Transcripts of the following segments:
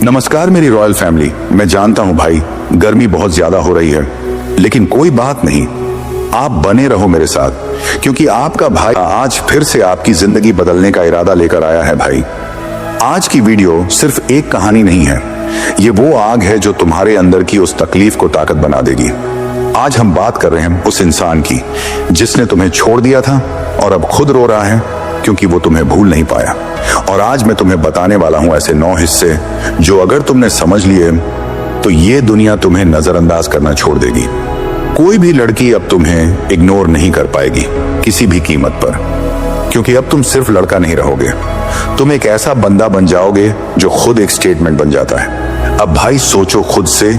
नमस्कार मेरी royal family. मैं जानता हूं भाई गर्मी बहुत ज्यादा हो रही है, लेकिन कोई बात नहीं, आप बने रहो मेरे साथ, क्योंकि आपका भाई आज फिर से आपकी जिंदगी बदलने का इरादा लेकर आया है। भाई आज की वीडियो सिर्फ एक कहानी नहीं है, ये वो आग है जो तुम्हारे अंदर की उस तकलीफ को ताकत बना देगी। आज हम बात कर रहे हैं उस इंसान की जिसने तुम्हें छोड़ दिया था और अब खुद रो रहा है क्योंकि वो तुम्हें भूल नहीं पाया। और आज मैं तुम्हें बताने वाला हूं ऐसे 9 हिस्से जो अगर तुमने समझ लिए तो ये दुनिया तुम्हें नजरअंदाज करना छोड़ देगी। कोई भी लड़की अब तुम्हें इग्नोर नहीं कर पाएगी किसी भी कीमत पर, क्योंकि अब तुम सिर्फ लड़का नहीं रहोगे, तुम एक ऐसा बंदा बन जाओगे जो खुद एक स्टेटमेंट बन जाता है। अब भाई सोचो खुद से,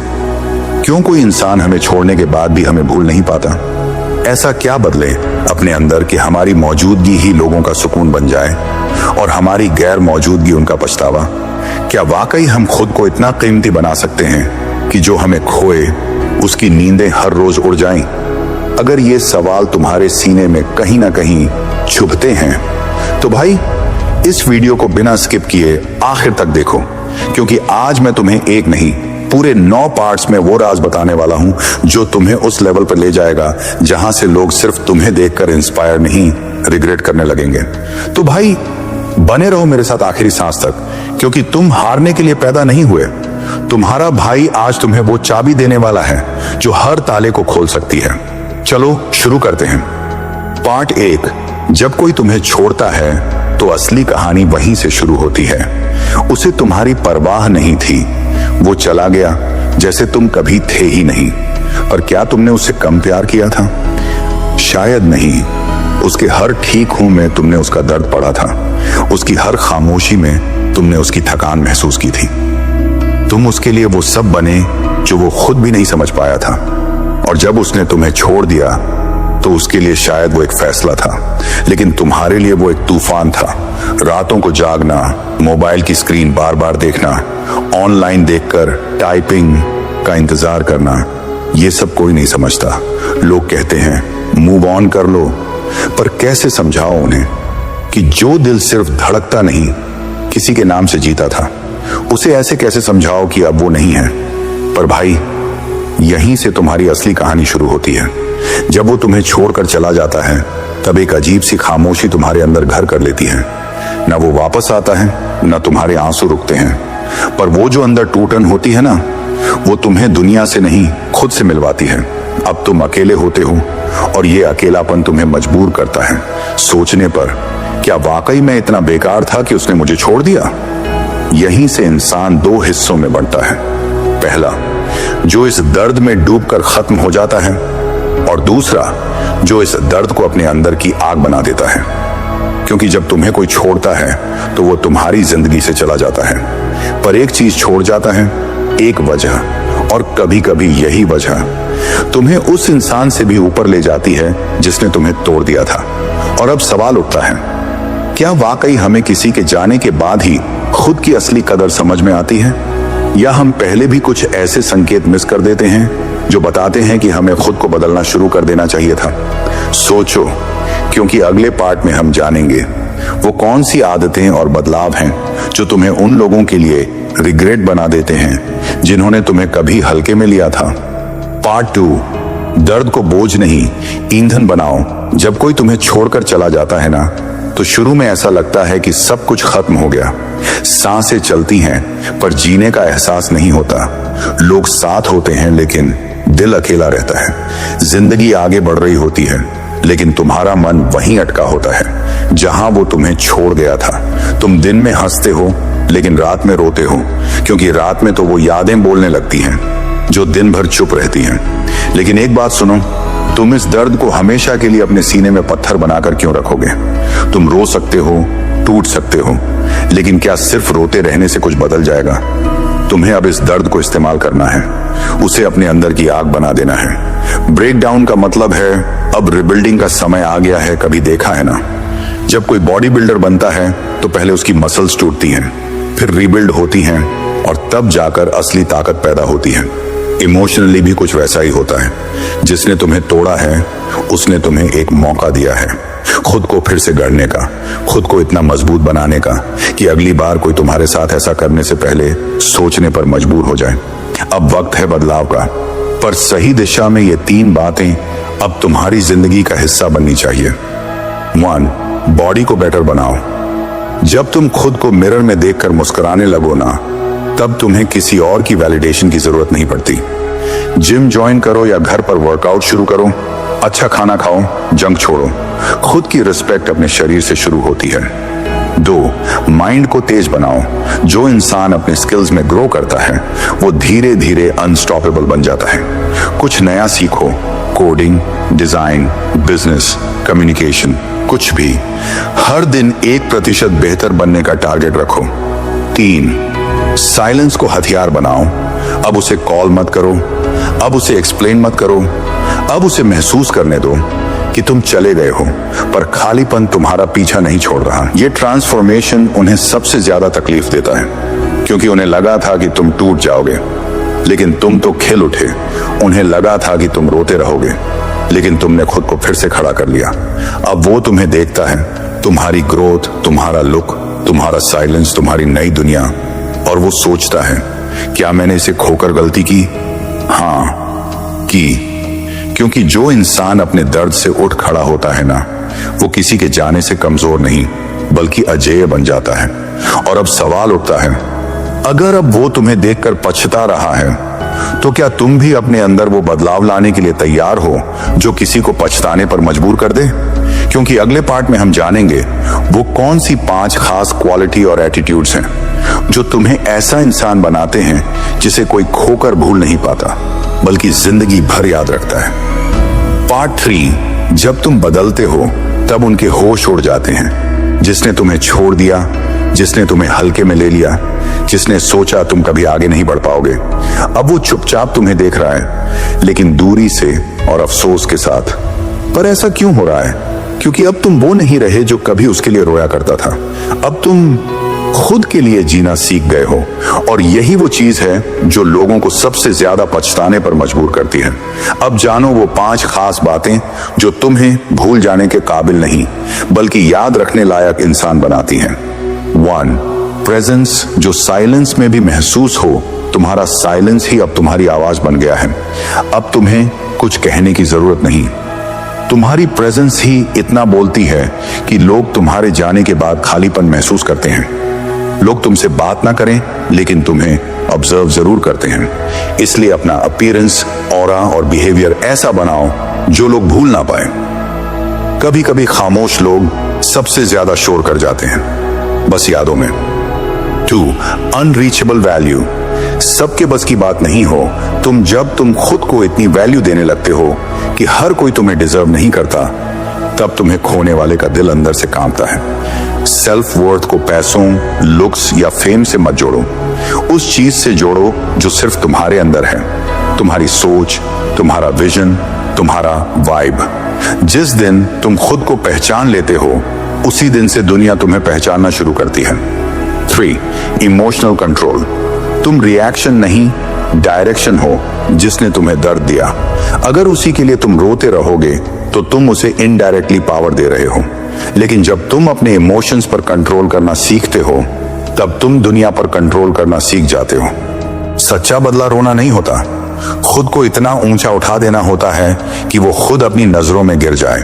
क्यों कोई इंसान हमें छोड़ने के बाद भी हमें भूल नहीं पाता? ऐसा क्या बदले अपने अंदर कि हमारी मौजूदगी ही लोगों का सुकून बन जाए और हमारी गैर मौजूदगी उनका पछतावा? क्या वाकई हम खुद को इतना कीमती बना सकते हैं कि जो हमें खोए उसकी नींदें हर रोज उड़ जाएं? अगर ये सवाल तुम्हारे सीने में कहीं ना कहीं छुपते हैं तो भाई इस वीडियो को बिना स्किप किए आखिर तक देखो, क्योंकि आज मैं तुम्हें एक नहीं पूरे 9 पार्ट्स में वो राज बताने वाला हूं जो तुम्हें उस लेवल पर ले जाएगा जहां से लोग सिर्फ तुम्हें देखकर इंस्पायर नहीं रिग्रेट करने लगेंगे। तो भाई बने रहो मेरे साथ आखिरी सांस तक, क्योंकि तुम हारने के लिए पैदा नहीं हुए। तुम्हारा भाई आज तुम्हें वो चाबी देने वाला है जो हर ताले को खोल सकती है। चलो शुरू करते हैं। पार्ट 1, जब कोई तुम्हें छोड़ता है तो असली कहानी वहीं से शुरू होती है। उसे तुम्हारी परवाह नहीं थी, वो चला गया जैसे तुम कभी थे ही नहीं। और क्या तुमने उससे कम प्यार किया था? शायद नहीं। उसके हर ठीक हूं में तुमने उसका दर्द पड़ा था, उसकी हर खामोशी में तुमने उसकी थकान महसूस की थी। तुम उसके लिए वो सब बने जो वो खुद भी नहीं समझ पाया था। और जब उसने तुम्हें छोड़ दिया तो उसके लिए शायद वो एक फैसला था, लेकिन तुम्हारे लिए वो एक तूफान था। रातों को जागना, मोबाइल की स्क्रीन बार बार देखना, ऑनलाइन देखकर टाइपिंग का इंतजार करना, ये सब कोई नहीं समझता। लोग कहते हैं मूव ऑन कर लो, पर कैसे समझाओ उन्हें कि जो दिल सिर्फ धड़कता नहीं किसी के नाम से जीता था, उसे ऐसे कैसे समझाओ कि अब वो नहीं है? पर भाई यहीं से तुम्हारी असली कहानी शुरू होती है। जब वो तुम्हें छोड़कर चला जाता है तब एक अजीब सी खामोशी तुम्हारे अंदर घर कर लेती है। ना वो वापस आता है, ना तुम्हारे आंसू रुकते हैं, पर वो जो अंदर टूटन होती है ना, वो तुम्हें दुनिया से नहीं खुद से मिलवाती है। अब तुम अकेले होते हो और ये अकेलापन तुम्हें मजबूर करता है सोचने पर, क्या वाकई मैं इतना बेकार था कि उसने मुझे छोड़ दिया? यहीं से इंसान 2 हिस्सों में बढ़ता है। पहला, जो इस दर्द में डूबकर खत्म हो जाता है, और दूसरा जो इस दर्द को अपने अंदर की आग बना देता है। क्योंकि जब तुम्हें कोई छोड़ता है तो वो तुम्हारी जिंदगी से चला जाता है, पर एक चीज छोड़ जाता है, एक वजह, और कभी कभी यही वजह तुम्हें उस इंसान से भी ऊपर ले जाती है जिसने तुम्हें तोड़ दिया था। और अब सवाल उठता है, क्या वाकई हमें किसी के जाने के बाद ही खुद की असली कदर समझ में आती है, या हम पहले भी कुछ ऐसे संकेत मिस कर देते हैं जो बताते हैं कि हमें खुद को बदलना शुरू कर देना चाहिए था? सोचो, क्योंकि अगले पार्ट में हम जानेंगे वो कौन सी आदतें और बदलाव हैं जो तुम्हें उन लोगों के लिए रिग्रेट बना देते हैं जिन्होंने तुम्हें कभी हल्के में लिया था। पार्ट 2, दर्द को बोझ नहीं ईंधन बनाओ। जब कोई तुम्हें छोड़कर चला जाता है ना, तो शुरू में ऐसा लगता है कि सब कुछ खत्म हो गया, सांसें चलती हैं पर जीने का एहसास नहीं होता। लोग साथ होते हैं लेकिन दिल अकेला रहता है। जिंदगी आगे बढ़ रही होती है लेकिन तुम्हारा मन वहीं अटका होता है जहां वो तुम्हें छोड़ गया था। तुम दिन में हंसते हो लेकिन रात में रोते हो, क्योंकि रात में तो वो यादें बोलने लगती हैं जो दिन भर चुप रहती हैं। लेकिन एक बात सुनो, तुम इस दर्द को हमेशा के लिए अपने सीने में पत्थर बनाकर क्यों रखोगे? तुम रो सकते हो, टूट सकते हो, लेकिन क्या सिर्फ रोते रहने से कुछ बदल जाएगा? तुम्हें अब इस दर्द को इस्तेमाल करना है, उसे अपने अंदर की आग बना देना है। ब्रेक डाउन का मतलब है अब रिबिल्डिंग का समय आ गया है। कभी देखा है ना, जब कोई बॉडी बिल्डर बनता है तो पहले उसकी मसल्स टूटती हैं, फिर रीबिल्ड होती हैं, और तब जाकर असली ताकत पैदा होती है। इमोशनली भी कुछ वैसा ही होता है। जिसने तुम्हें तोड़ा है उसने तुम्हें एक मौका दिया है खुद को फिर से गढ़ने का, खुद को इतना मजबूत बनाने का कि अगली बार कोई तुम्हारे साथ ऐसा करने से पहले सोचने पर मजबूर हो जाए। अब वक्त है बदलाव का, पर सही दिशा में ये 3 बातें अब तुम्हारी जिंदगी का हिस्सा बननी चाहिए। 1. बॉडी को बेटर बनाओ। जब तुम खुद को मिरर में देखकर मुस्कुराने लगो ना, तब तुम्हें किसी और की वैलिडेशन की जरूरत नहीं पड़ती। जिम ज्वाइन करो या घर पर वर्कआउट शुरू करो, अच्छा खाना खाओ, जंक छोड़ो। खुद की रिस्पेक्ट अपने शरीर से शुरू होती है। 2. माइंड को तेज बनाओ। जो इंसान अपने स्किल्स में ग्रो करता है वो धीरे धीरे अनस्टॉपेबल बन जाता है। कुछ नया सीखो, कोडिंग, डिजाइन, बिजनेस, कम्युनिकेशन, कुछ भी। हर दिन 1% बेहतर बनने का टारगेट रखो। 3. साइलेंस को हथियार बनाओ। अब उसे कॉल मत करो, अब उसे एक्सप्लेन मत करो, अब उसे महसूस करने दो कि तुम चले गए हो पर खालीपन तुम्हारा पीछा नहीं छोड़ रहा। ये ट्रांसफॉर्मेशन उन्हें सबसे ज्यादा तकलीफ देता है, क्योंकि उन्हें लगा था कि तुम टूट जाओगे, लेकिन तुम तो खिल उठे। उन्हें लगा था कि तुम रोते रहोगे, लेकिन तुमने खुद को फिर से खड़ा कर लिया। अब वो तुम्हें देखता है, तुम्हारी ग्रोथ, तुम्हारा लुक, तुम्हारा साइलेंस, तुम्हारी नई दुनिया, और वो सोचता है, क्या मैंने इसे खोकर गलती की? हाँ, की। क्योंकि जो इंसान अपने दर्द से उठ खड़ा होता है ना, वो किसी के जाने से कमजोर नहीं बल्कि अजेय बन जाता है। और अब सवाल उठता है, अगर अब वो तुम्हें देखकर पछता रहा है तो क्या तुम भी अपने अंदर वो बदलाव लाने के लिए तैयार हो जो किसी को पछताने पर मजबूर कर दे? क्योंकि अगले पार्ट में हम जानेंगे वो कौन सी 5 खास क्वालिटी और एटीट्यूड्स हैं जो तुम्हें ऐसा इंसान बनाते हैं जिसे कोई खोकर भूल नहीं पाता बल्कि जिंदगी भर याद रखता है। पार्ट 3, जब तुम बदलते हो तब उनके होश उड़ जाते हैं। जिसने तुम्हें छोड़ दिया, जिसने तुम्हें हल्के में ले लिया, जिसने सोचा तुम कभी आगे नहीं बढ़ पाओगे, अब वो चुपचाप तुम्हें देख रहा है, लेकिन दूरी से और अफसोस के साथ। पर ऐसा क्यों हो रहा है? क्योंकि अब तुम वो नहीं रहे जो कभी उसके लिए रोया करता था। अब तुम खुद के लिए जीना सीख गए हो, और यही वो चीज है जो लोगों को सबसे ज्यादा पछताने पर मजबूर करती है। अब जानो वो 5 खास बातें जो तुम्हें भूल जाने के काबिल नहीं बल्कि याद रखने लायक इंसान बनाती हैं। 1. प्रेजेंस, जो साइलेंस में भी महसूस हो। तुम्हारा साइलेंस ही अब तुम्हारी आवाज बन गया है। अब तुम्हें कुछ कहने की जरूरत नहीं, तुम्हारी प्रेजेंस ही इतना बोलती है कि लोग तुम्हारे जाने के बाद खालीपन महसूस करते हैं। लोग तुमसे बात ना करें लेकिन तुम्हें ऑब्जर्व जरूर करते हैं। इसलिए अपना अपीयरेंस, ऑरा और बिहेवियर ऐसा बनाओ जो लोग भूल ना पाए। कभी कभी खामोश लोग सबसे ज्यादा शोर कर जाते हैं, बस यादों में। 2. अनरीचेबल वैल्यू, सबके बस की बात नहीं हो। जब तुम खुद को इतनी वैल्यू देने लगते हो कि हर कोई तुम्हें डिजर्व नहीं करता, तब तुम्हें खोने वाले का दिल अंदर से कांपता है। सेल्फ वर्थ को पैसों, लुक्स या फेम से मत जोड़ो। उस चीज से जोड़ो जो सिर्फ तुम्हारे अंदर है, तुम्हारी सोच, तुम्हारा विजन, तुम्हारा वाइब। जिस दिन तुम खुद को पहचान लेते हो, उसी दिन से दुनिया तुम्हें पहचानना शुरू करती है। 3. इमोशनल कंट्रोल, तुम रिएक्शन नहीं डायरेक्शन हो। जिसने तुम्हें दर्द दिया, अगर उसी के लिए तुम रोते रहोगे तो तुम उसे इनडायरेक्टली पावर दे रहे हो। लेकिन जब तुम अपने इमोशंस पर कंट्रोल करना सीखते हो, तब तुम दुनिया पर कंट्रोल करना सीख जाते हो। सच्चा बदला रोना नहीं होता, खुद को इतना ऊंचा उठा देना होता है कि वो खुद अपनी नजरों में गिर जाए।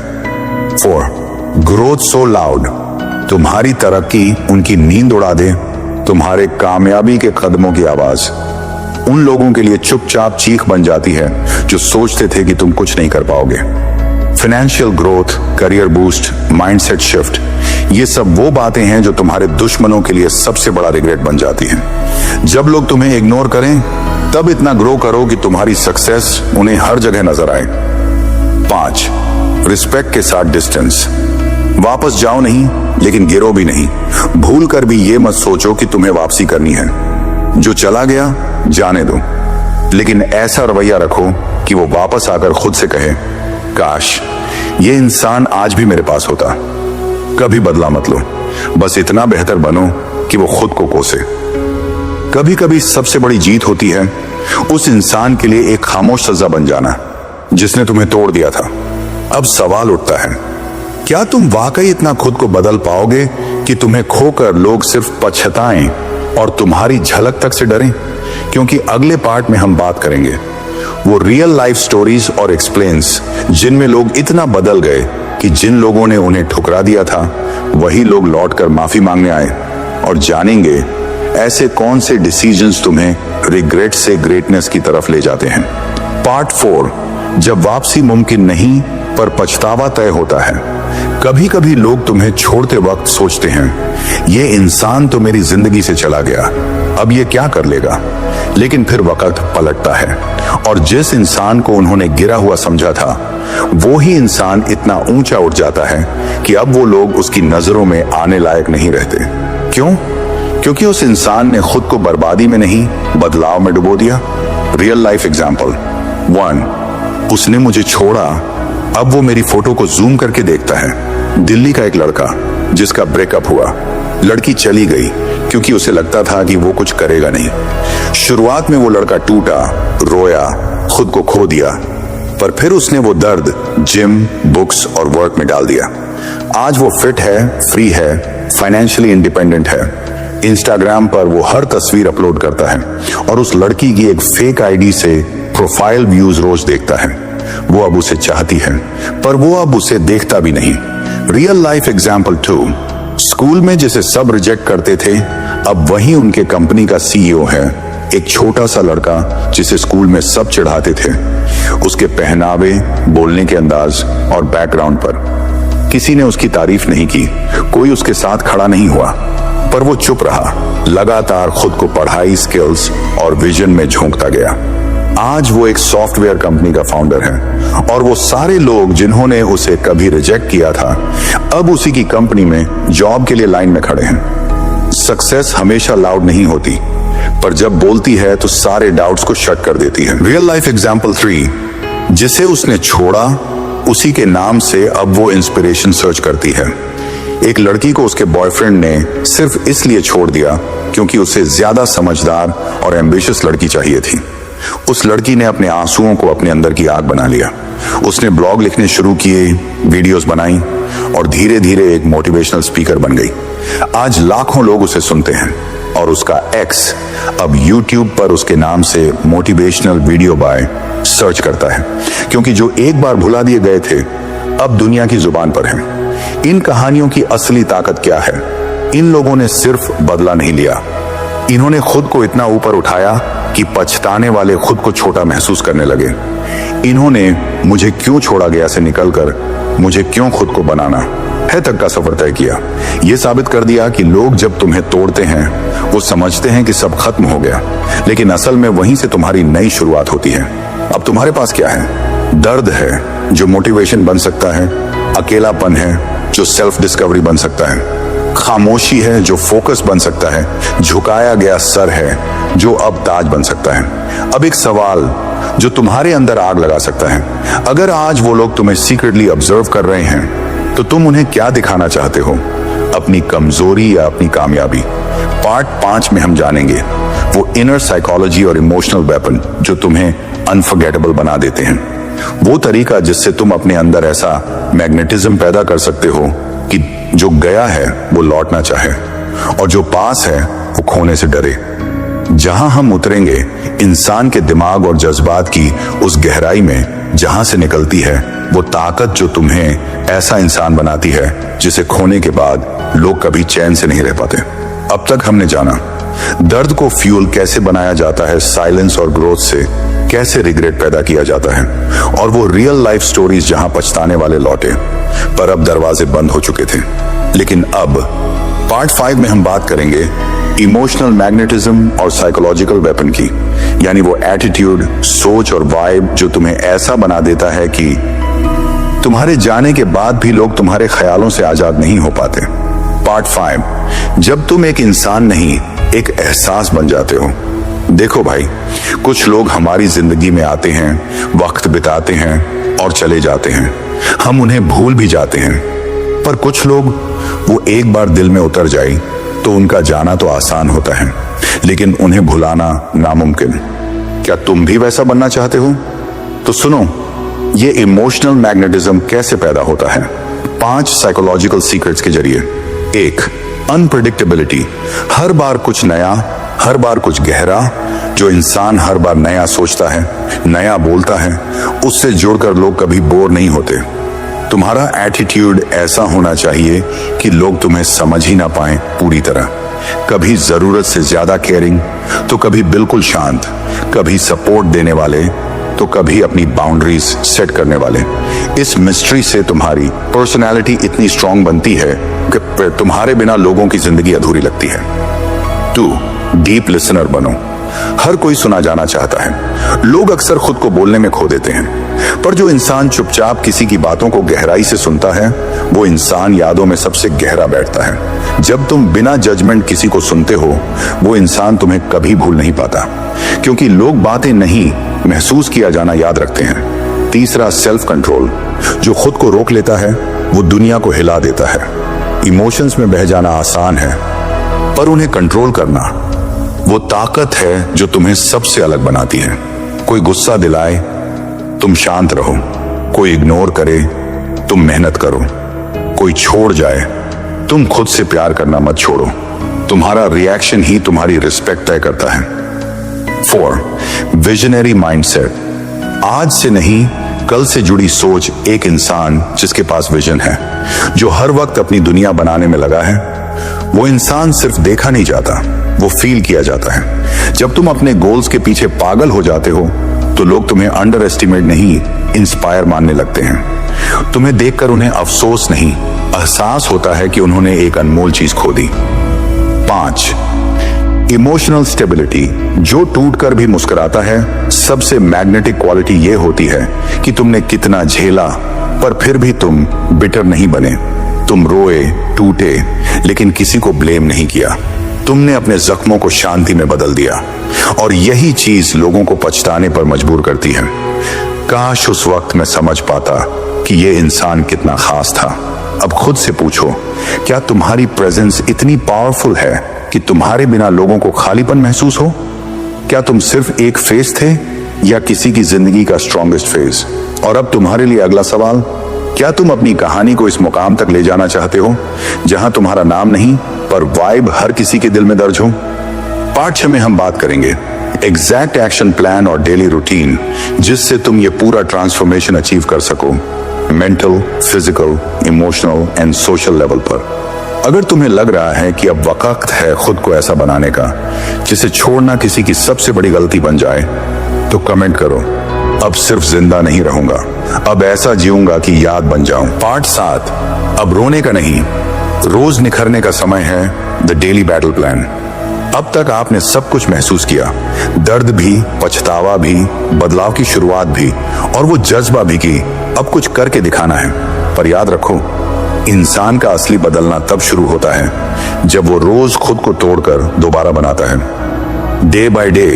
4. ग्रोथ सो लाउड, तुम्हारी तरक्की उनकी नींद उड़ा दे। तुम्हारे कामयाबी के कदमों की आवाज उन लोगों के लिए चुपचाप चीख बन जाती है जो सोचते थे कि तुम कुछ नहीं कर पाओगे। Financial growth, career boost, mindset shift, ये सब वो बातें हैं जो तुम्हारे दुश्मनों के लिए सबसे बड़ा रिग्रेट बन जाती हैं। जब लोग तुम्हें इग्नोर करें, तब इतना ग्रो करो कि तुम्हारी सक्सेस उन्हें हर जगह नजर आए। 5. रिस्पेक्ट के साथ डिस्टेंस, वापस जाओ नहीं लेकिन गिरो भी नहीं। भूल कर भी ये मत सोचो कि तुम्हें वापसी करनी है। जो चला गया जाने दो, लेकिन ऐसा रवैया रखो कि वो वापस आकर खुद से कहे, काश ये इंसान आज भी मेरे पास होता। कभी बदला मत लो, बस इतना बेहतर बनो कि वो खुद को कोसे। कभी कभी सबसे बड़ी जीत होती है उस इंसान के लिए एक खामोश सजा बन जाना जिसने तुम्हें तोड़ दिया था। अब सवाल उठता है, क्या तुम वाकई इतना खुद को बदल पाओगे कि तुम्हें खोकर लोग सिर्फ पछताएं और तुम्हारी झलक तक से डरें? क्योंकि अगले पार्ट में हम बात करेंगे वो रियल लाइफ स्टोरीज और एक्सप्लेन्स जिनमें लोग इतना बदल गए कि जिन लोगों ने उन्हें ठुकरा दिया था वही लोग लौटकर माफी मांगने आए। और जानेंगे ऐसे कौन से डिसीजंस तुम्हें रिग्रेट से ग्रेटनेस की तरफ ले जाते हैं। पार्ट 4, जब वापसी मुमकिन नहीं पर पछतावा तय होता है। कभी कभी लोग तुम्हें छोड़ते वक्त सोचते हैं, ये इंसान तो मेरी जिंदगी से चला गया, अब ये क्या कर लेगा। लेकिन फिर वक्त पलटता है और जिस इंसान को उन्होंने गिरा हुआ समझा था वो ही इंसान इतना ऊंचा उठ जाता है कि अब वो लोग उसकी नजरों में आने लायक नहीं रहते। क्यों? क्योंकि उस इंसान ने खुद को बर्बादी में नहीं बदलाव में डुबो दिया। रियल लाइफ एग्जाम्पल 1, उसने मुझे छोड़ा, अब वो मेरी फोटो को जूम करके देखता है। दिल्ली का एक लड़का जिसका ब्रेकअप हुआ, लड़की चली गई क्योंकि उसे लगता था कि वो कुछ करेगा नहीं। शुरुआत में वो लड़का टूटा, रोया, खुद को खो दिया, पर फिर उसने वो दर्द जिम, बुक्स और वर्क में डाल दिया। आज वो फिट है, फ्री है, फाइनेंशियली इंडिपेंडेंट है। इंस्टाग्राम पर वो हर तस्वीर अपलोड करता है और उस लड़की की एक फेक आईडी से प्रोफाइल व्यूज रोज देखता है। वो अब उसे चाहती है पर वो अब उसे देखता भी नहीं। रियल लाइफ एग्जाम्पल 2, स्कूल में जिसे सब रिजेक्ट करते थे अब वही उनके कंपनी का सीईओ है। एक छोटा सा लड़का जिसे स्कूल में सब चिढ़ाते थे, उसके पहनावे, बोलने के अंदाज और बैकग्राउंड पर किसी ने उसकी तारीफ नहीं की, कोई उसके साथ खड़ा नहीं हुआ, पर वो चुप रहा, लगातार खुद को पढ़ाई, स्किल्स और विजन में झोंकता गया। आज वो एक सॉफ्टवेयर कंपनी का फाउंडर है और वो सारे लोग जिन्होंने उसे कभी रिजेक्ट किया था अब उसी की कंपनी में जॉब के लिए लाइन में खड़े हैं। सक्सेस हमेशा लाउड नहीं होती, पर जब बोलती है तो सारे डाउट्स को शट कर देती है। रियल लाइफ एग्जाम्पल 3, जिसे उसने छोड़ा उसी के नाम से अब वो इंस्पिरेशन सर्च करती है। एक लड़की को उसके बॉयफ्रेंड ने सिर्फ इसलिए छोड़ दिया क्योंकि उसे ज्यादा समझदार और एम्बिशियस लड़की चाहिए थी। उस लड़की ने अपने आंसुओं को अपने अंदर की आग बना लिया। उसने ब्लॉग लिखने शुरू किए, वीडियोस बनाई और धीरे धीरे एक मोटिवेशनल स्पीकर बन गई। आज लाखों लोग उसे सुनते हैं और उसका एक्स अब यूट्यूब पर उसके नाम से मोटिवेशनल वीडियो बाय सर्च करता है, क्योंकि जो एक बार भुला दिए गए थे अब दुनिया की जुबान पर हैं। इन कहानियों की असली ताकत क्या है? इन लोगों ने सिर्फ बदला नहीं लिया, इन्होंने खुद को इतना ऊपर उठाया कि पछताने वाले खुद को छोटा महसूस करने लगे। इन्होंने मुझे क्यों छोड़ा गया से निकलकर मुझे क्यों खुद को बनाना है तक का सफर तय किया। यह साबित कर दिया कि लोग जब तुम्हें तोड़ते हैं वो समझते हैं कि सब खत्म हो गया, लेकिन असल में वहीं से तुम्हारी नई शुरुआत होती है। अब तुम्हारे पास क्या है? दर्द है जो मोटिवेशन बन सकता है, अकेलापन है जो सेल्फ डिस्कवरी बन सकता है, खामोशी है जो फोकस बन सकता है, झुकाया गया सर है जो अब ताज बन सकता है। अब एक सवाल जो तुम्हारे अंदर आग लगा सकता है, अगर आज वो लोग तुम्हें सीक्रेटली ऑब्जर्व कर रहे हैं तो तुम उन्हें क्या दिखाना चाहते हो? अपनी कमजोरी या अपनी कामयाबी? पार्ट 5 में हम जानेंगे वो इनर साइकोलॉजी और इमोशनल वेपन जो तुम्हें अनफॉरगेटेबल बना देते हैं, वो तरीका जिससे तुम अपने अंदर ऐसा मैग्नेटिज्म पैदा कर सकते हो कि जो गया है वो लौटना चाहे और जो पास है वो खोने से डरे। जहां हम उतरेंगे इंसान के दिमाग और जज्बात की उस गहराई में जहां से निकलती है वो ताकत जो तुम्हें ऐसा इंसान बनाती है जिसे खोने के बाद लोग कभी चैन से नहीं रह पाते। अब तक हमने जाना दर्द को फ्यूल कैसे बनाया जाता है, साइलेंस और ग्रोथ से कैसे रिग्रेट पैदा किया जाता है, और वो रियल लाइफ स्टोरीज जहां पछताने वाले लौटे पर अब दरवाजे बंद हो चुके थे। लेकिन अब पार्ट 5 में हम बात करेंगे इमोशनल मैग्नेटिज्म और साइकोलॉजिकल वेपन की, यानी वो एटीट्यूड, सोच और वाइब जो तुम्हें ऐसा बना देता है कि तुम्हारे जाने के बाद भी लोग तुम्हारे ख्यालों से आजाद नहीं हो पाते। पार्ट 5, जब तुम एक इंसान नहीं एक एहसास बन जाते हो। देखो भाई, कुछ लोग हमारी जिंदगी में आते हैं, वक्त बिताते हैं और चले जाते हैं, हम उन्हें भूल भी जाते हैं, पर कुछ लोग वो एक बार दिल में उतर जाए तो उनका जाना तो आसान होता है लेकिन उन्हें भुलाना नामुमकिन। क्या तुम भी वैसा बनना चाहते हो? तो सुनो, ये इमोशनल मैग्नेटिज्म कैसे पैदा होता है। 5 साइकोलॉजिकल सीक्रेट्स के जरिए। 1, अनप्रेडिक्टेबिलिटी। हर बार कुछ नया, हर बार कुछ गहरा। जो इंसान हर बार नया सोचता है, नया बोलता है, उससे जुड़कर लोग कभी बोर नहीं होते। तुम्हारा एटीट्यूड ऐसा होना चाहिए कि लोग तुम्हें समझ ही ना पाए पूरी तरह। कभी जरूरत से ज्यादा केयरिंग, तो कभी बिल्कुल शांत, कभी सपोर्ट देने वाले, तो कभी अपनी बाउंड्रीज सेट करने वाले। इस मिस्ट्री से तुम्हारी पर्सनालिटी इतनी स्ट्रांग बनती है कि तुम्हारे बिना लोगों की जिंदगी अधूरी लगती है। 2, डीप लिसनर बनो। हर कोई सुना जाना चाहता है। लोग अक्सर खुद को बोलने में खो देते हैं, पर जो इंसान चुपचाप किसी की बातों को गहराई से सुनता है, वो इंसान यादों में सबसे गहरा बैठता है। जब तुम बिना जजमेंट किसी को सुनते हो, वो इंसान तुम्हें कभी भूल नहीं पाता, क्योंकि लोग बातें नहीं, महसूस किया जाना याद रखते हैं। 3, सेल्फ कंट्रोल। जो खुद को रोक लेता है, वो दुनिया को हिला देता है। इमोशंस में बह जाना आसान है, पर उन्हें कंट्रोल करना वो ताकत है जो तुम्हें सबसे अलग बनाती है। कोई गुस्सा दिलाए, तुम शांत रहो। कोई इग्नोर करे, तुम मेहनत करो। कोई छोड़ जाए, तुम खुद से प्यार करना मत छोड़ो। तुम्हारा रिएक्शन ही तुम्हारी रिस्पेक्ट तय करता है। 4, विजनरी माइंडसेट। आज से नहीं, कल से जुड़ी सोच। एक इंसान जिसके पास विजन है, जो हर वक्त अपनी दुनिया बनाने में लगा है, वो इंसान सिर्फ देखा नहीं जाता, वो फील किया जाता है। जब तुम अपने गोल्स के पीछे पागल हो जाते हो, तो लोग तुम्हें अंडर एस्टिमेट नहीं, इंस्पायर मानने लगते हैं। तुम्हें देखकर उन्हें अफसोस नहीं, एहसास होता है कि उन्होंने एक अनमोल चीज खो दी। 5, इमोशनल स्टेबिलिटी। जो टूटकर भी मुस्कुराता है, सबसे मैग्नेटिक क्वालिटी ये होती है कि तुमने कितना झेला, पर फिर भी तुम बिटर नहीं बने। तुम रोए, टूटे, लेकिन किसी को ब्लेम नहीं किया। तुमने अपने जख्मों को शांति में बदल दिया, और यही चीज लोगों को पछताने पर मजबूर करती है। काश उस वक्त मैं समझ पाता कि ये इंसान कितना खास था। अब खुद से पूछो, क्या तुम्हारी प्रेजेंस इतनी पावरफुल है कि तुम्हारे बिना लोगों को खालीपन महसूस हो? क्या तुम सिर्फ एक फेज थे, या किसी की जिंदगी का स्ट्रॉन्गेस्ट फेज? और अब तुम्हारे लिए अगला सवाल, क्या तुम अपनी कहानी को इस मुकाम तक ले जाना चाहते हो जहां तुम्हारा नाम नहीं, पर वाइब हर किसी के दिल में दर्ज हो? पार्ट 6 में हम बात करेंगे एग्जैक्ट एक्शन प्लान और डेली रूटीन, जिससे तुम ये पूरा ट्रांसफॉर्मेशन अचीव कर सको, mental, physical, emotional and social level पर। अगर तुम्हें लग रहा है कि अब वक्त है खुद को ऐसा बनाने का जिसे छोड़ना किसी की सबसे बड़ी गलती बन जाए, तो कमेंट करो, अब सिर्फ जिंदा नहीं रहूंगा, अब ऐसा जीऊंगा कि याद बन जाऊं। पार्ट 7, अब रोने का नहीं, रोज निखरने का समय है, द डेली बैटल प्लान। अब तक आपने सब कुछ महसूस किया, दर्द भी, पछतावा भी, बदलाव की शुरुआत भी, और वो जज्बा भी कि अब कुछ करके दिखाना है। पर याद रखो, इंसान का असली बदलना तब शुरू होता है जब वो रोज खुद को तोड़कर दोबारा बनाता है, day by day,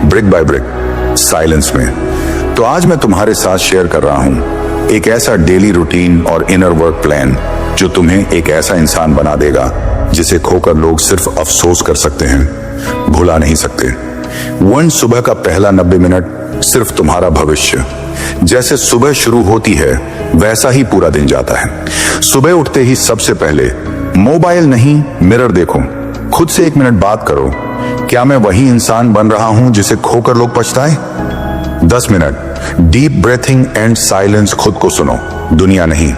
brick by brick, silence में। तो आज मैं तुम्हारे साथ शेयर कर रहा हूं एक ऐसा डेली रूटीन और इनर वर्क प्लान जो तुम्हें एक ऐसा इंसान बना देगा जिसे खोकर लोग सिर्फ अफसोस कर सकते हैं, भुला नहीं सकते। सुबह का पहला 90 मिनट सिर्फ तुम्हारा भविष्य। जैसे सुबह शुरू होती है, वैसा ही पूरा दिन जाता है। सुबह उठते ही सबसे पहले मोबाइल नहीं, मिरर देखो, खुद से 1 मिनट बात करो, क्या मैं वही इंसान बन रहा हूं जिसे खोकर लोग पछताए? 10 minute deep breathing and silence, खुद को सुनो, दुनिया नहीं,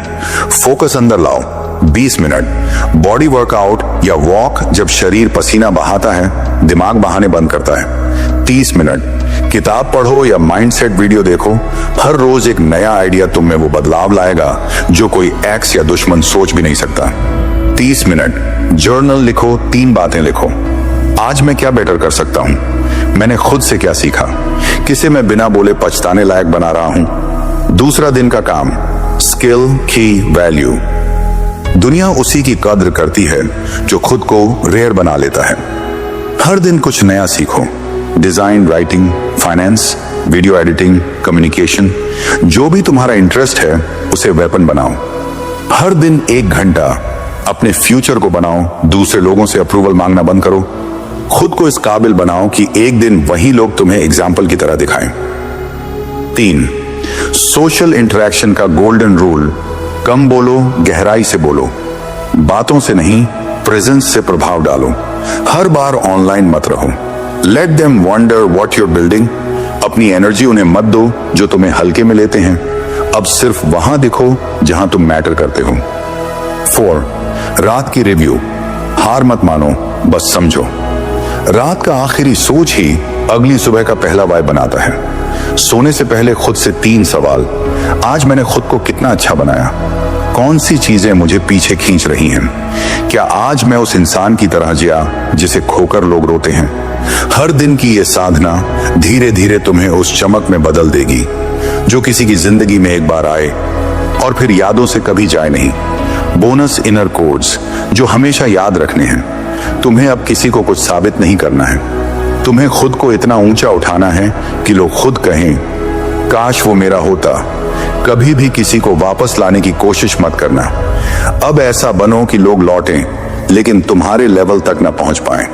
फोकस अंदर लाओ। 20 मिनट बॉडी वर्कआउट या वॉक, जब शरीर पसीना बहाता है, दिमाग बहाने बंद करता है। 30 मिनट किताब पढ़ो या माइंडसेट वीडियो देखो, हर रोज एक नया आइडिया तुम में वो बदलाव लाएगा जो कोई एक्स या दुश्मन सोच भी नहीं सकता। 30 मिनट जर्नल लिखो, 3 बातें लिखो, आज मैं क्या बेटर कर सकता हूं, मैंने खुद से क्या सीखा, किसे मैं बिना बोले पछताने लायक बना रहा हूं। दूसरा दिन का काम, स्किल की वैल्यू। दुनिया उसी की कद्र करती है जो खुद को रेयर बना लेता है। हर दिन कुछ नया सीखो, design, writing, finance, video editing, communication, जो भी तुम्हारा इंटरेस्ट है उसे वेपन बनाओ। हर दिन 1 घंटा अपने फ्यूचर को बनाओ, दूसरे लोगों से अप्रूवल मांगना बंद करो। खुद को इस काबिल बनाओ कि एक दिन वही लोग तुम्हें एग्जाम्पल की तरह दिखाएं। 3, सोशल इंटरेक्शन का गोल्डन रूल, कम बोलो, गहराई से बोलो। बातों से नहीं, प्रेजेंस से प्रभाव डालो। हर बार ऑनलाइन मत रहो। Let them wonder what you're building. अपनी एनर्जी उन्हें मत दो जो तुम्हें हल्के में लेते हैं। अब सिर्फ वहां दिखो जहां तुम मैटर करते हो। 4, रात की रिव्यू, हार मत मानो, बस समझो। रात का आखिरी सोच ही अगली सुबह का पहला वाइब बनाता है। सोने से पहले खुद से 3 सवाल। आज मैंने खुद को कितना अच्छा बनाया? कौन सी चीजें मुझे पीछे खींच रही हैं? क्या आज मैं उस इंसान की तरह जिया जिसे खोकर लोग रोते हैं? हर दिन की ये साधना धीरे धीरे तुम्हें उस चमक में बदल देगी जो किसी की जिंदगी में एक बार आए और फिर यादों से कभी जाए नहीं। बोनस इनर कोड्स जो हमेशा याद रखने हैं। तुम्हें अब किसी को कुछ साबित नहीं करना है। तुम्हें खुद को इतना ऊंचा उठाना है कि लोग खुद कहें, काश वो मेरा होता। कभी भी किसी को वापस लाने की कोशिश मत करना। अब ऐसा बनो कि लोग लौटें लेकिन तुम्हारे लेवल तक न पहुंच पाए।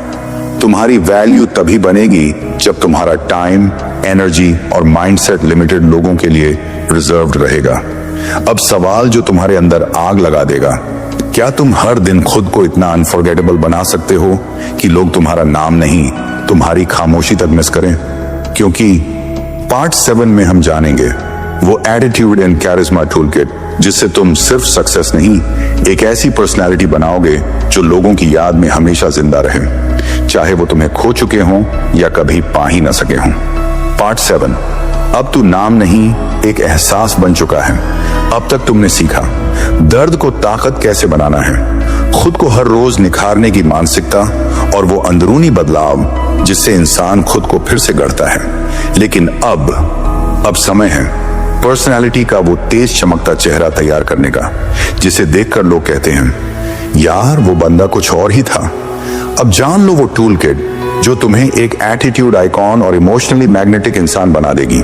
तुम्हारी वैल्यू तभी बनेगी जब तुम्हारा टाइम, एनर्जी और माइंडसेट लिमिटेड लोगों के लिए रिजर्व्ड रहेगा। अब सवाल जो तुम्हारे अंदर आग लगा देगा, क्या तुम हर दिन खुद को इतना अनफॉरगेटेबल बना सकते हो कि लोग तुम्हारा नाम नहीं, तुम्हारी खामोशी तक मिस करें? क्योंकि पार्ट 7 में हम जानेंगे वो एटीट्यूड एंड कैरिज्मा टूलकिट जिससे तुम सिर्फ सक्सेस नहीं, एक ऐसी पर्सनालिटी बनाओगे जो लोगों की याद में हमेशा जिंदा रहे, चाहे वो तुम्हें खो चुके हों या कभी पा ही न सके हों। पार्ट 7, अब तू नाम नहीं, एक एहसास बन चुका है। अब तक तुमने सीखा दर्द को ताकत कैसे बनाना है, खुद को हर रोज निखारने की मानसिकता और वो अंदरूनी बदलाव जिससे इंसान खुद को फिर से गढ़ता है। लेकिन अब समय है पर्सनालिटी का वो तेज चमकता चेहरा तैयार करने का जिसे देखकर लोग कहते हैं, यार वो बंदा कुछ और ही था। अब जान लो वो टूल किट जो तुम्हें एक एटीट्यूड आइकॉन और इमोशनली मैग्नेटिक इंसान बना देगी।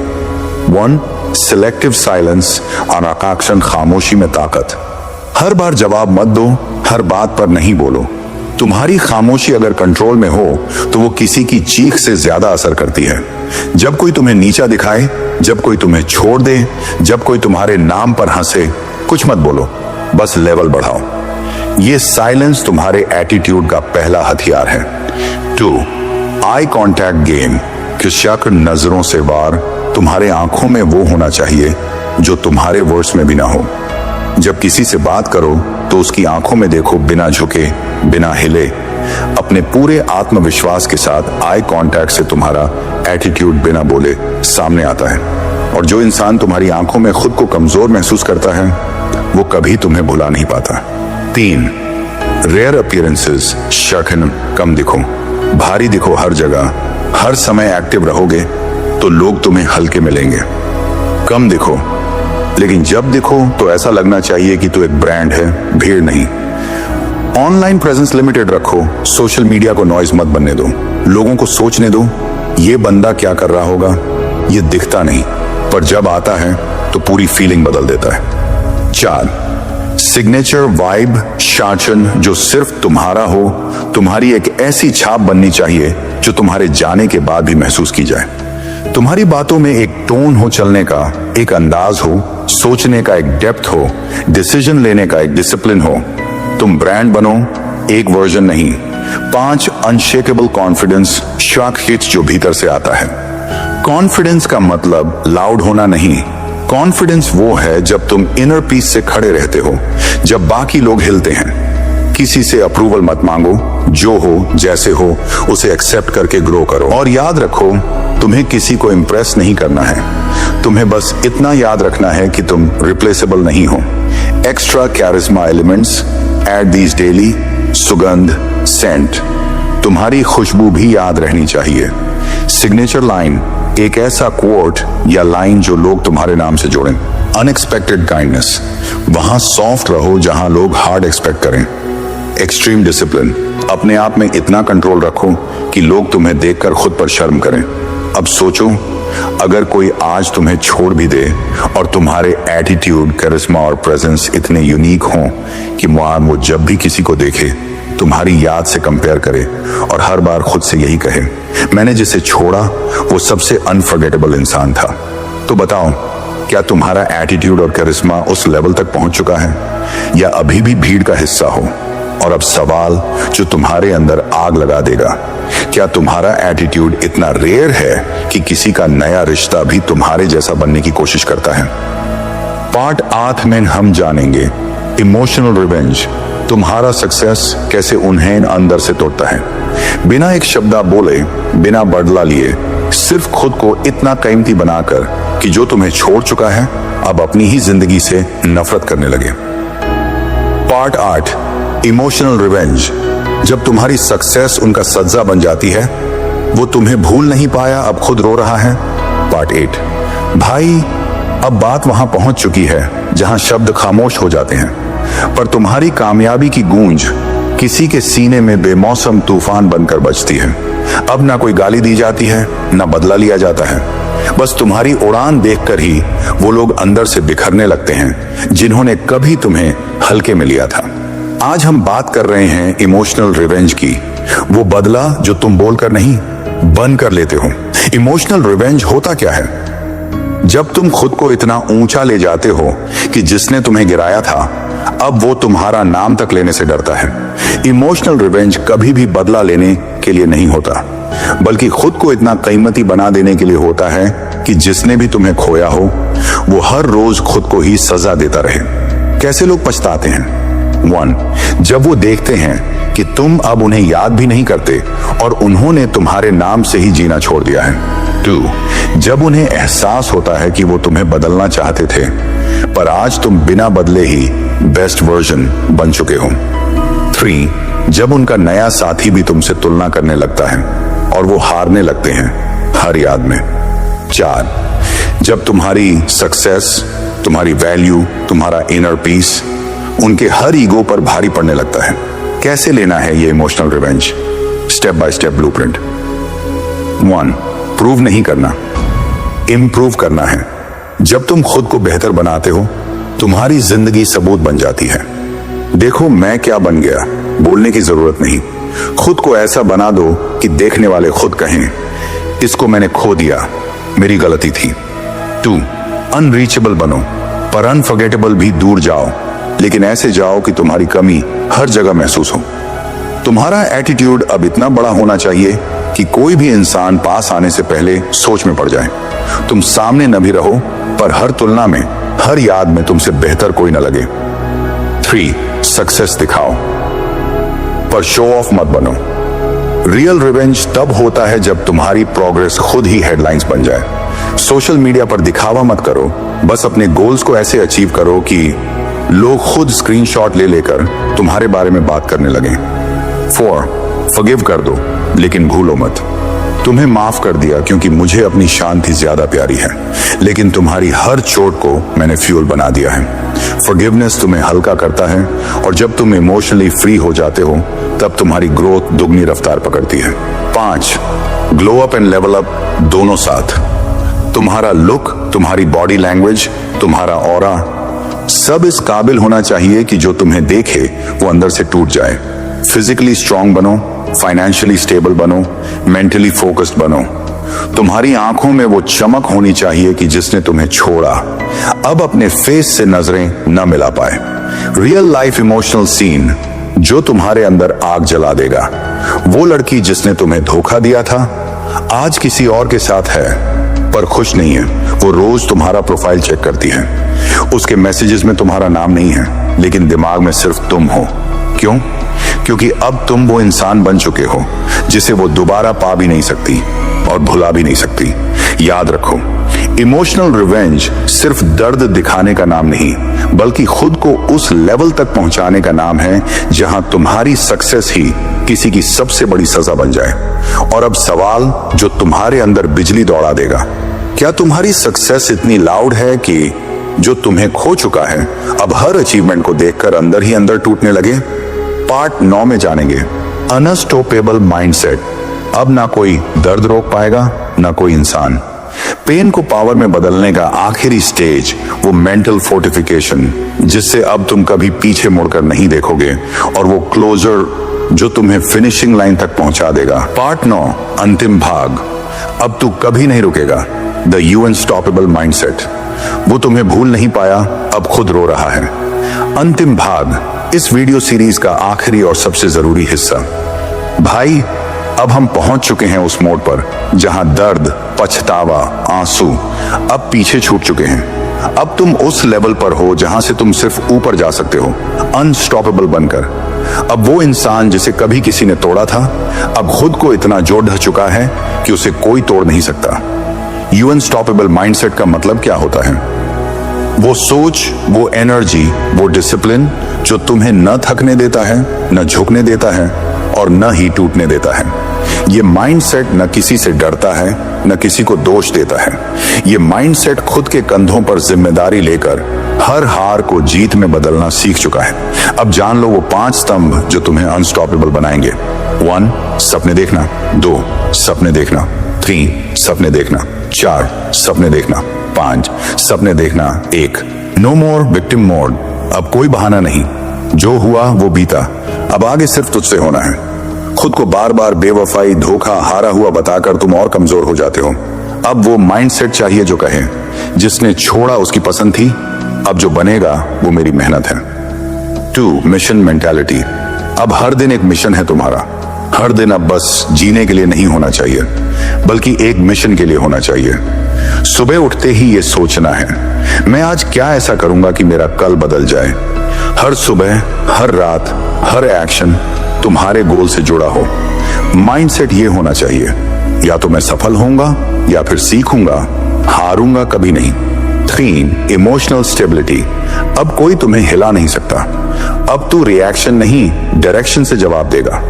1, सिलेक्टिव साइलेंस, अनाकांक्षण खामोशी में ताकत। हर बार जवाब मत दो, हर बात पर नहीं बोलो। तुम्हारी खामोशी अगर कंट्रोल में हो तो वो किसी की चीख से ज्यादा असर करती है। जब कोई तुम्हें नीचा दिखाए, जब कोई तुम्हें छोड़ दे, जब कोई तुम्हारे नाम पर हंसे, कुछ मत बोलो, बस लेवल बढ़ाओ। ये साइलेंस तुम्हारे एटीट्यूड का पहला हथियार है। 2, आई कांटेक्ट गेम कि शक, नजरों से वार। तुम्हारे आंखों में वो होना चाहिए जो तुम्हारे वर्ड्स में भी ना हो। जब किसी से बात करो तो उसकी आंखों में देखो, बिना झुके, बिना हिले, अपने पूरे आत्मविश्वास के साथ। आई कांटेक्ट से तुम्हारा एटीट्यूड बिना बोले सामने आता है। और जो इंसान तुम्हारी आंखों में खुद को कमजोर महसूस करता है वो कभी तुम्हें भुला नहीं पाता। 3, रेयर अपीयरेंसेस, शक्न, कम दिखो, भारी दिखो हर जगह। हर समय एक्टिव रहोगे तो लोग तुम्हें हल्के मिलेंगे। कम दिखो, लेकिन जब दिखो तो ऐसा लगना चाहिए कि तू एक ब्रांड है, भीड़ नहीं। ऑनलाइन प्रेजेंस लिमिटेड रखो, सोशल मीडिया को नॉइज मत बनने दो। लोगों को सोचने दो, ये बंदा क्या कर रहा होगा। ये दिखता नहीं, पर जब आता है तो पूरी फीलिंग बदल देता है। 4, सिग्नेचर वाइब, शासन जो सिर्फ तुम्हारा हो। तुम्हारी एक ऐसी छाप बननी चाहिए जो तुम्हारे जाने के बाद भी महसूस की जाए। तुम्हारी बातों में एक टोन हो, चलने का एक अंदाज हो, सोचने का एक डेप्थ हो, डिसीजन लेने का एक डिसिप्लिन हो। तुम ब्रांड बनो, एक वर्जन नहीं। 5, अनशेकेबल कॉन्फिडेंस, शॉक हिट्स जो भीतर से आता है। कॉन्फिडेंस का मतलब लाउड होना नहीं। कॉन्फिडेंस वो है जब तुम इनर पीस से खड़े रहते हो, जब बाकी लोग हिलते हैं। किसी से अप्रूवल मत मांगो, जो हो जैसे हो उसे एक्सेप्ट करके ग्रो करो। और याद रखो, तुम्हें किसी को इम्प्रेस नहीं करना है। तुम्हें बस इतना याद रखना है कि तुम रिप्लेसेबल नहीं हो। Extra charisma elements, add these daily, सुगंध, सेंट। तुम्हारी खुशबू भी याद रहनी चाहिए। सिग्नेचर लाइन, एक ऐसा कोट या लाइन जो लोग तुम्हारे नाम से जोड़ें। अनएक्सपेक्टेड काइंडनेस, वहां सॉफ्ट रहो जहां लोग हार्ड एक्सपेक्ट करें। एक्सट्रीम डिसिप्लिन, अपने आप में इतना कंट्रोल रखो कि लोग तुम्हें देखकर खुद पर शर्म करें। अब सोचो, अगर कोई आज तुम्हें छोड़ भी दे और तुम्हारे एटीट्यूड, कैरिज्मा और प्रेजेंस इतने यूनिक हों कि वो जब भी किसी को देखे तुम्हारी याद से कंपेयर करे और हर बार खुद से यही कहे, मैंने जिसे छोड़ा वो सबसे अनफॉरगेटेबल इंसान था। तो बताओ, क्या तुम्हारा एटीट्यूड और करिश्मा उस लेवल तक पहुंच चुका है या अभी भी भीड़ का हिस्सा हो? और अब सवाल जो तुम्हारे अंदर आग लगा देगा, क्या तुम्हारा एटीट्यूड इतना रेयर है कि किसी का नया रिश्ता भी तुम्हारे जैसा बनने की कोशिश करता है? पार्ट 8 में हम जानेंगे इमोशनल रिवेंज, तुम्हारा सक्सेस कैसे उन्हें अंदर से तोड़ता है। बिना एक शब्द बोले, बिना बदला लिए, सिर्फ खुद को इतना कीमती बनाकर कि जो तुम्हें छोड़ चुका है अब अपनी ही जिंदगी से नफरत करने लगे। पार्ट 8 इमोशनल रिवेंज, जब तुम्हारी सक्सेस उनका सज्जा बन जाती है, वो तुम्हें भूल नहीं पाया, अब खुद रो रहा है। पार्ट 8 भाई, अब बात वहां पहुंच चुकी है जहां शब्द खामोश हो जाते हैं, पर तुम्हारी कामयाबी की गूंज किसी के सीने में बेमौसम तूफान बनकर बजती है। अब ना कोई गाली दी जाती है, ना बदला लिया जाता है, बस तुम्हारी उड़ान देखकर ही वो लोग अंदर से बिखरने लगते हैं जिन्होंने कभी तुम्हें हल्के में लिया था। आज हम बात कर रहे हैं इमोशनल रिवेंज की, वो बदला जो तुम बोलकर नहीं बन कर लेते हो। इमोशनल रिवेंज होता क्या है? जब तुम खुद को इतना ऊंचा ले जाते हो कि जिसने तुम्हें गिराया था अब वो तुम्हारा नाम तक लेने से डरता है। इमोशनल रिवेंज कभी भी बदला लेने के लिए नहीं होता, बल्कि खुद को इतना कीमती बना देने के लिए होता है कि जिसने भी तुम्हें खोया हो वो हर रोज खुद को ही सजा देता रहे। कैसे लोग पछताते हैं? 1, जब वो देखते हैं कि तुम अब उन्हें याद भी नहीं करते और उन्होंने तुम्हारे नाम से ही जीना छोड़ दिया है। 2, जब उन्हें एहसास होता है कि वो तुम्हें बदलना चाहते थे पर आज तुम बिना बदले ही बेस्ट वर्जन बन चुके हो। 3, जब उनका नया साथी भी तुमसे तुलना करने लगता है और वो हारने लगते हैं हर याद में। 4, जब तुम्हारी सक्सेस, तुम्हारी वैल्यू, तुम्हारा इनर पीस उनके हर ईगो पर भारी पड़ने लगता है। कैसे लेना है ये emotional revenge? Step by step blueprint. 1, prove नहीं करना, इंप्रूव करना है। जब तुम खुद को बेहतर बनाते हो तुम्हारी जिंदगी सबूत बन जाती है। देखो मैं क्या बन गया बोलने की जरूरत नहीं, खुद को ऐसा बना दो कि देखने वाले खुद कहें, इसको मैंने खो दिया, मेरी गलती थी। 2, अनरीचेबल बनो, पर अनफॉरगेटेबल भी दूर जाओ, लेकिन ऐसे जाओ कि तुम्हारी कमी हर जगह महसूस हो। तुम्हारा एटीट्यूड अब इतना बड़ा होना चाहिए कि कोई भी इंसान पास आने से पहले सोच में पड़ जाए। तुम सामने न भी रहो पर हर तुलना में, हर याद में तुमसे बेहतर कोई न लगे। 3, सक्सेस दिखाओ पर शो ऑफ मत बनो। रियल रिवेंज तब होता है जब तुम्हारी प्रोग्रेस खुद ही हेडलाइंस बन जाए। सोशल मीडिया पर दिखावा मत करो, बस अपने गोल्स को ऐसे अचीव करो कि लोग खुद स्क्रीनशॉट ले लेकर तुम्हारे बारे में बात करने लगे। 4, फॉरगिव कर दो लेकिन भूलो मत, तुम्हें माफ कर दिया क्योंकि मुझे अपनी शांति ज्यादा प्यारी है, लेकिन तुम्हारी हर चोट को मैंने फ्यूल बना दिया है। फॉरगिवनेस तुम्हें हल्का करता है और जब तुम इमोशनली फ्री हो जाते हो तब तुम्हारी ग्रोथ दुगनी रफ्तार पकड़ती है। 5, glow up and level up दोनों साथ। तुम्हारा लुक, तुम्हारी बॉडी लैंग्वेज, तुम्हारा ऑरा सब इस काबिल होना चाहिए कि जो तुम्हें देखे वो अंदर से टूट जाए। फिजिकली स्ट्रांग बनो, फाइनेंशियली स्टेबल बनो, मेंटली फोकस्ड बनो। तुम्हारी आंखों में वो चमक होनी चाहिए कि जिसने तुम्हें छोड़ा अब अपने फेस से नजरें न मिला पाए। रियल लाइफ इमोशनल सीन जो तुम्हारे अंदर आग जला देगा। वो लड़की जिसने तुम्हें धोखा दिया था आज किसी और के साथ है पर खुश नहीं है। वो रोज तुम्हारा प्रोफाइल चेक करती है, उसके मैसेजेस में तुम्हारा नाम नहीं है लेकिन दिमाग में सिर्फ तुम हो। क्यों? क्योंकि अब तुम वो इंसान बन चुके हो जिसे वो दोबारा पा भी नहीं सकती और भुला भी नहीं सकती। याद रखो, इमोशनल रिवेंज सिर्फ दर्द दिखाने का नाम नहीं बल्कि खुद को उस लेवल तक पहुंचाने का नाम है जहां तुम्हारी सक्सेस ही किसी की सबसे बड़ी सजा बन जाए। और अब सवाल जो तुम्हारे अंदर बिजली दौड़ा देगा, क्या तुम्हारी सक्सेस इतनी लाउड है कि जो तुम्हें खो चुका है अब हर अचीवमेंट को देखकर अंदर ही अंदर टूटने लगे? पार्ट 9 में जानेंगे अनस्टॉपेबल माइंडसेट। अब ना कोई दर्द रोक पाएगा ना कोई इंसान। पेन को पावर में बदलने का आखिरी स्टेज वो मेंटल फोर्टिफिकेशन जिससे अब तुम कभी पीछे मुड़कर नहीं देखोगे और वो क्लोजर जो तुम्हें फिनिशिंग लाइन तक पहुंचा देगा। पार्ट 9, अंतिम भाग। अब तू कभी नहीं रुकेगा। The you unstoppable mindset. वो तुम्हें भूल नहीं पाया, अब खुद रो रहा है। अंतिम भाग, इस वीडियो सीरीज का आखिरी और सबसे जरूरी हिस्सा। भाई, अब हम पहुंच चुके हैं उस मोड़ पर जहां दर्द, पछतावा, आंसू अब पीछे छूट चुके हैं। अब तुम उस लेवल पर हो जहां से तुम सिर्फ ऊपर जा सकते हो, अनस्टॉपेबल बनकर। अब वो इंसान जिसे कभी किसी ने तोड़ा था, अब खुद को इतना जोड़ ढह चुका है कि उसे कोई तोड़ नहीं सकता। यू अनस्टॉपेबल माइंडसेट का मतलब क्या होता है? वो सोच, वो एनर्जी, वो डिसिप्लिन जो तुम्हें न थकने देता है, न झुकने देता है और न ही टूटने देता है। ये माइंडसेट न किसी से डरता है, न किसी को दोष देता है। ये माइंडसेट खुद के कंधों पर जिम्मेदारी लेकर हर हार को जीत में बदलना सीख चुका है। अब जान लो वो 5 स्तंभ जो तुम्हें अनस्टॉपेबल बनाएंगे। 1, सपने देखना। 2, सपने देखना। 3, सपने देखना। 4, सपने देखना। 5, सपने देखना। 1, नो मोर विक्टिम मोड। अब कोई बहाना नहीं, जो हुआ वो बीता। अब आगे सिर्फ तुझसे होना है। खुद को बार बार बेवफाई, धोखा, हारा हुआ बताकर तुम और कमजोर हो जाते हो। अब वो माइंडसेट चाहिए जो कहे, जिसने छोड़ा उसकी पसंद थी, अब जो बनेगा वो मेरी मेहनत है। 2, मिशन मेंटालिटी। अब हर दिन एक मिशन है तुम्हारा। हर दिन अब बस जीने के लिए नहीं होना चाहिए, बल्कि एक मिशन के लिए होना चाहिए। सुबह उठते ही ये सोचना है, मैं आज क्या ऐसा करूंगा कि मेरा कल बदल जाए। हर सुबह, हर रात, हर एक्शन तुम्हारे गोल से जुड़ा हो। माइंडसेट ये होना चाहिए, या तो मैं सफल होऊंगा या फिर सीखूंगा, हारूंगा कभी नहीं। 3, इमोशनल स्टेबिलिटी। अब कोई तुम्हें हिला नहीं सकता। अब तू रिएक्शन नहीं, डायरेक्शन से जवाब देगा।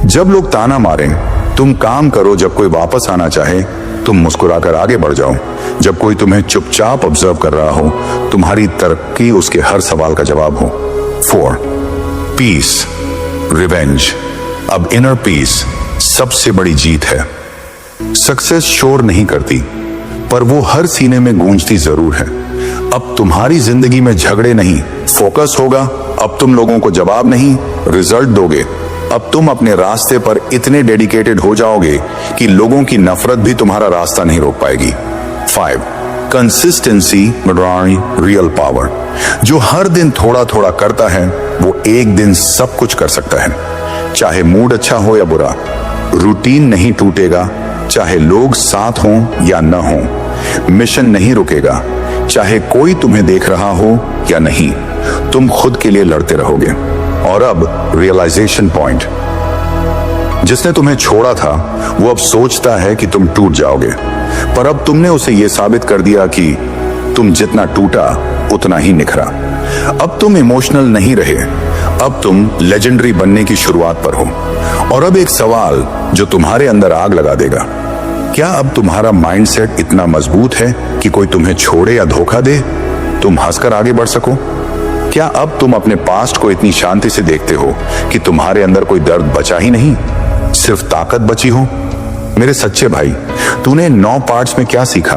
जब लोग ताना मारें, तुम काम करो। जब कोई वापस आना चाहे, तुम मुस्कुराकर आगे बढ़ जाओ। जब कोई तुम्हें चुपचाप ऑब्जर्व कर रहा हो, तुम्हारी तरक्की उसके हर सवाल का जवाब हो। 4, पीस, रिवेंज। अब इनर पीस सबसे बड़ी जीत है। सक्सेस शोर नहीं करती, पर वो हर सीने में गूंजती जरूर है। अब तुम्हारी जिंदगी में झगड़े नहीं, फोकस होगा। अब तुम लोगों को जवाब नहीं, रिजल्ट दोगे। अब तुम अपने रास्ते पर इतने डेडिकेटेड हो जाओगे कि लोगों की नफरत भी तुम्हारा रास्ता नहीं रोक पाएगी। 5, कंसिस्टेंसी रियल पावर। जो हर दिन थोड़ा थोड़ा करता है, वो एक दिन सब कुछ कर सकता है। चाहे मूड अच्छा हो या बुरा, रूटीन नहीं टूटेगा। चाहे लोग साथ हों या न हों, मिशन नहीं रुकेगा। चाहे कोई तुम्हें देख रहा हो या नहीं, तुम खुद के लिए लड़ते रहोगे। और अब रियलाइजेशन पॉइंट। जिसने तुम्हें छोड़ा था, वो अब सोचता है कि तुम टूट जाओगे, पर अब तुमने उसे यह साबित कर दिया कि तुम जितना टूटा उतना ही निखरा। अब तुम इमोशनल नहीं रहे, अब तुम लेजेंडरी बनने की शुरुआत पर हो। और अब एक सवाल जो तुम्हारे अंदर आग लगा देगा, क्या अब तुम्हारा माइंडसेट इतना मजबूत है कि कोई तुम्हें छोड़े या धोखा दे, तुम हंसकर आगे बढ़ सको? क्या अब तुम अपने पास्ट को इतनी शांति से देखते हो कि तुम्हारे अंदर कोई दर्द बचा ही नहीं, सिर्फ ताकत बची हो? मेरे सच्चे भाई, तूने 9 पार्ट्स में क्या सीखा?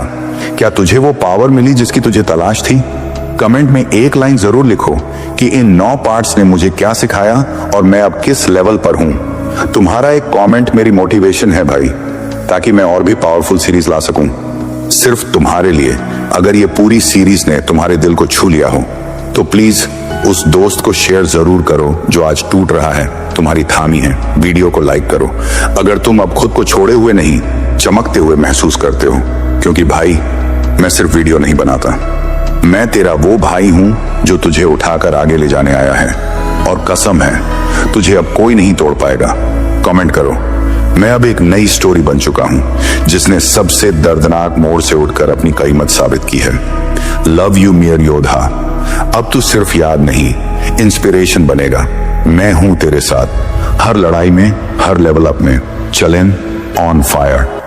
क्या तुझे वो पावर मिली जिसकी तुझे तलाश थी? कमेंट में एक लाइन जरूर लिखो कि इन 9 पार्ट्स ने मुझे क्या सिखाया और मैं अब किस लेवल पर हूं। तुम्हारा एक कमेंट मेरी मोटिवेशन है भाई, ताकि मैं और भी पावरफुल सीरीज ला सकूं, सिर्फ तुम्हारे लिए। अगर ये पूरी सीरीज ने तुम्हारे दिल को छू लिया हो, तो प्लीज उस दोस्त को शेयर जरूर करो जो आज टूट रहा है, तुम्हारी थामी है। वीडियो को लाइक करो अगर तुम अब खुद को छोड़े हुए नहीं, चमकते हुए महसूस करते हो। क्योंकि भाई, मैं सिर्फ वीडियो नहीं बनाता, मैं तेरा वो भाई हूं जो तुझे उठाकर आगे ले जाने आया है। और कसम है, तुझे अब कोई नहीं तोड़ पाएगा। कमेंट करो, मैं अब एक नई स्टोरी बन चुका हूं जिसने सबसे दर्दनाक मोड़ से उठकर अपनी कीमत साबित की है। लव यू मियर योधा। अब तू सिर्फ याद नहीं, इंस्पिरेशन बनेगा। मैं हूं तेरे साथ, हर लड़ाई में, हर लेवल अप में। चलें ऑन फायर।